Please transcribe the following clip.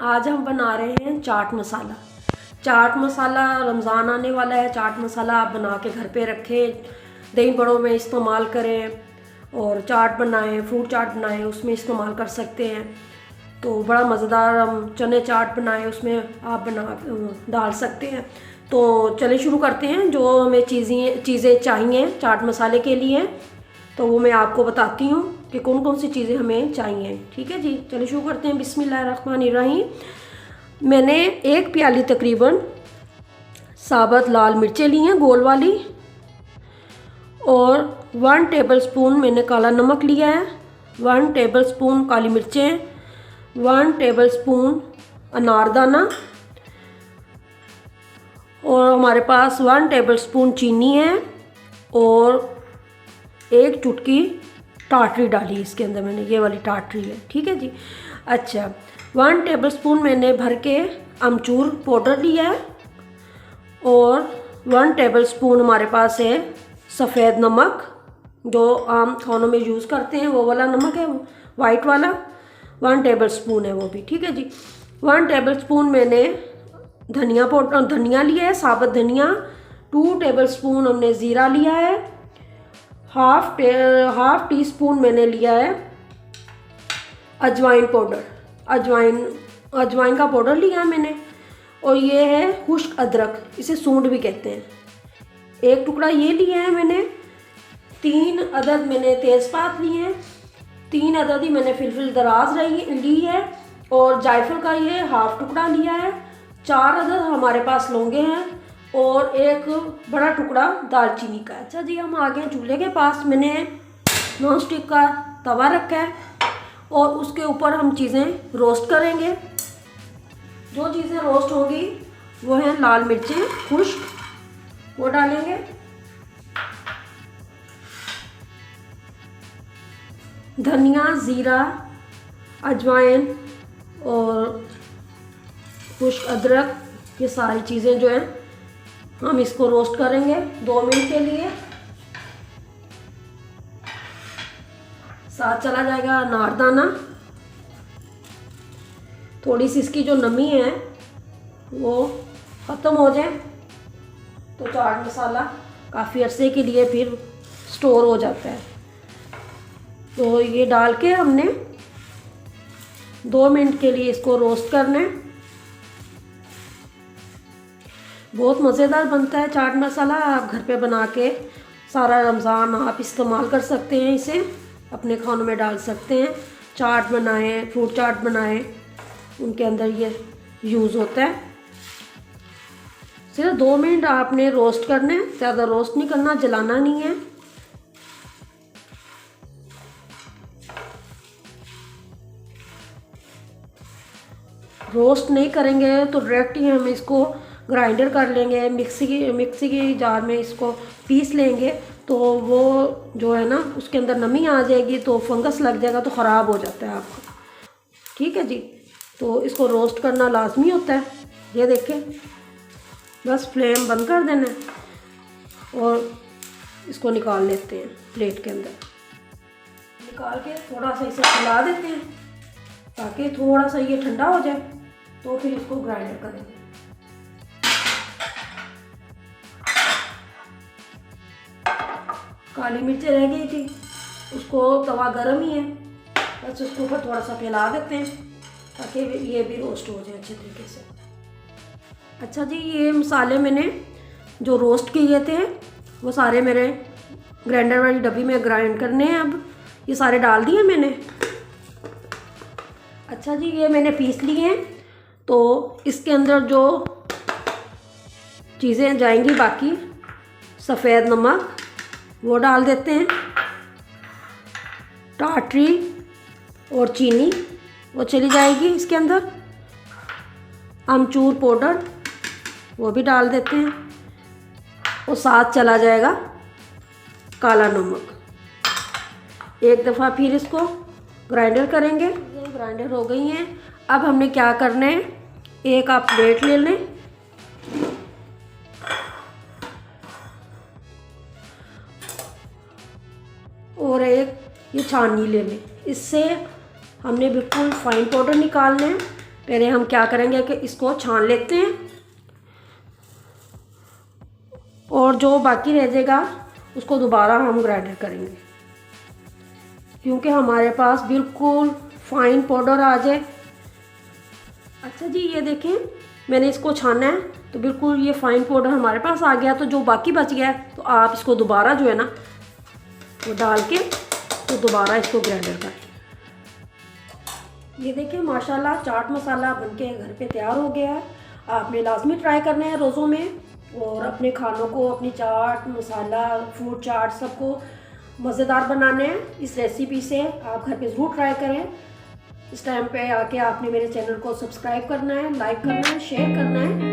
आज हम बना रहे हैं चाट मसाला। चाट मसाला रमज़ान आने वाला है। चाट मसाला आप बना के घर पे रखें, दही बड़ों में इस्तेमाल करें और चाट बनाएं, फ्रूट चाट बनाएं, उसमें इस्तेमाल कर सकते हैं। तो बड़ा मज़ेदार हम चने चाट बनाएं, उसमें आप डाल सकते हैं। तो चलिए शुरू करते हैं। जो हमें चीज़ें चाहिए चाट मसाले के लिए तो वो मैं आपको बताती हूँ कि कौन कौन सी चीज़ें हमें चाहिए। ठीक है जी, चलिए शुरू करते हैं। बिस्मिल्लाहिर्रहमानिर्रहीम। मैंने 1 प्याली तकरीबन साबुत लाल मिर्चें ली हैं, गोल वाली, और 1 टेबलस्पून मैंने काला नमक लिया है, 1 टेबलस्पून काली मिर्चें, 1 टेबलस्पून अनारदाना, और हमारे पास 1 टेबलस्पून चीनी है, और 1 चुटकी टाटरी डाली इसके अंदर मैंने, ये वाली टाटरी है। ठीक है जी। अच्छा, 1 टेबलस्पून मैंने भर के अमचूर पाउडर लिया है, और 1 टेबलस्पून हमारे पास है सफ़ेद नमक, जो आम खानों में यूज़ करते हैं वो वाला नमक है, वाइट वाला, 1 टेबलस्पून है वो भी। ठीक है जी। 1 टेबलस्पून मैंने धनिया लिया है, साबुत धनिया। 2 टेबलस्पून हमने ज़ीरा लिया है। हाफ टी स्पून मैंने लिया है अजवाइन पाउडर, अजवाइन का पाउडर लिया है मैंने। और ये है खुश्क अदरक, इसे सूंड भी कहते हैं, 1 टुकड़ा ये लिया है मैंने। 3 अदद मैंने तेज़पात लिए हैं, 3 अदद ही मैंने फिलफिल दराज ली है, और जायफल का ये हाफ टुकड़ा लिया है। 4 अदद हमारे पास लौंगे हैं, और 1 बड़ा टुकड़ा दालचीनी का। अच्छा जी, हम आ गए चूल्हे के पास। मैंने नॉन स्टिक का तवा रखा है, और उसके ऊपर हम चीज़ें रोस्ट करेंगे। जो चीज़ें रोस्ट होंगी वो हैं लाल मिर्चें खुश्क, वो डालेंगे, धनिया, ज़ीरा, अजवाइन और खुश्क अदरक, ये सारी चीज़ें जो हैं हम इसको रोस्ट करेंगे 2 मिनट के लिए। साथ चला जाएगा अनारदाना। थोड़ी सी इसकी जो नमी है वो ख़त्म हो जाए तो चाट मसाला काफ़ी अरसे के लिए फिर स्टोर हो जाता है। तो ये डाल के हमने 2 मिनट के लिए इसको रोस्ट करना है। बहुत मज़ेदार बनता है चाट मसाला। आप घर पे बना के सारा रमज़ान आप इस्तेमाल कर सकते हैं, इसे अपने खानों में डाल सकते हैं। चाट बनाएं, फ्रूट चाट बनाएं, उनके अंदर ये यूज़ होता है। सिर्फ 2 मिनट आपने रोस्ट करना है, ज़्यादा रोस्ट नहीं करना, जलाना नहीं है। रोस्ट नहीं करेंगे तो डायरेक्ट ही हम इसको ग्राइंडर कर लेंगे, मिक्सी की जार में इसको पीस लेंगे, तो वो जो है ना उसके अंदर नमी आ जाएगी, तो फंगस लग जाएगा, तो ख़राब हो जाता है आपका। ठीक है जी। तो इसको रोस्ट करना लाजमी होता है। ये देखें, बस फ्लेम बंद कर देना है, और इसको निकाल लेते हैं प्लेट के अंदर। निकाल के थोड़ा सा इसे फैला देते हैं ताकि थोड़ा सा ये ठंडा हो जाए, तो फिर इसको ग्राइंडर करेंगे। काली मिर्चें रह गई थी, उसको तवा गरम ही है, बस उसके ऊपर थोड़ा सा फैला देते हैं ताकि ये भी रोस्ट हो जाए अच्छे तरीके से। अच्छा जी, ये मसाले मैंने जो रोस्ट किए थे वो सारे मेरे ग्राइंडर वाली डब्बी में ग्राइंड करने हैं। अब ये सारे डाल दिए मैंने। अच्छा जी, ये मैंने पीस लिए हैं। तो इसके अंदर जो चीज़ें जाएंगी बाकी, सफ़ेद नमक वो डाल देते हैं, टाटरी और चीनी वो चली जाएगी इसके अंदर, अमचूर पाउडर वो भी डाल देते हैं, और साथ चला जाएगा काला नमक। एक दफ़ा फिर इसको ग्राइंडर करेंगे। ग्राइंडर हो गई हैं। अब हमने क्या करना है, एक आप प्लेट ले लें, और एक ये छाननी ले लें। इससे हमने बिल्कुल फाइन पाउडर निकालना है, पहले हम क्या करेंगे कि इसको छान लेते हैं और जो बाकी रह जाएगा उसको दोबारा हम ग्राइंडर करेंगे, क्योंकि हमारे पास बिल्कुल फाइन पाउडर आ जाए। अच्छा जी, ये देखें मैंने इसको छाना है तो बिल्कुल ये फाइन पाउडर हमारे पास आ गया। तो जो बाकी बच गया है तो आप इसको दोबारा जो है ना वो डाल के तो दोबारा इसको ग्राइंडर कर। ये देखें माशाल्लाह चाट मसाला बनके घर पे तैयार हो गया है। आपने लाजमी ट्राई करना है रोज़ों में, और अपने खानों को, अपनी चाट मसाला, फ्रूट चाट सबको मज़ेदार बनाने हैं। इस रेसिपी से आप घर पे ज़रूर ट्राई करें। इस टाइम पे आके आपने मेरे चैनल को सब्सक्राइब करना है, लाइक करना है, शेयर करना है।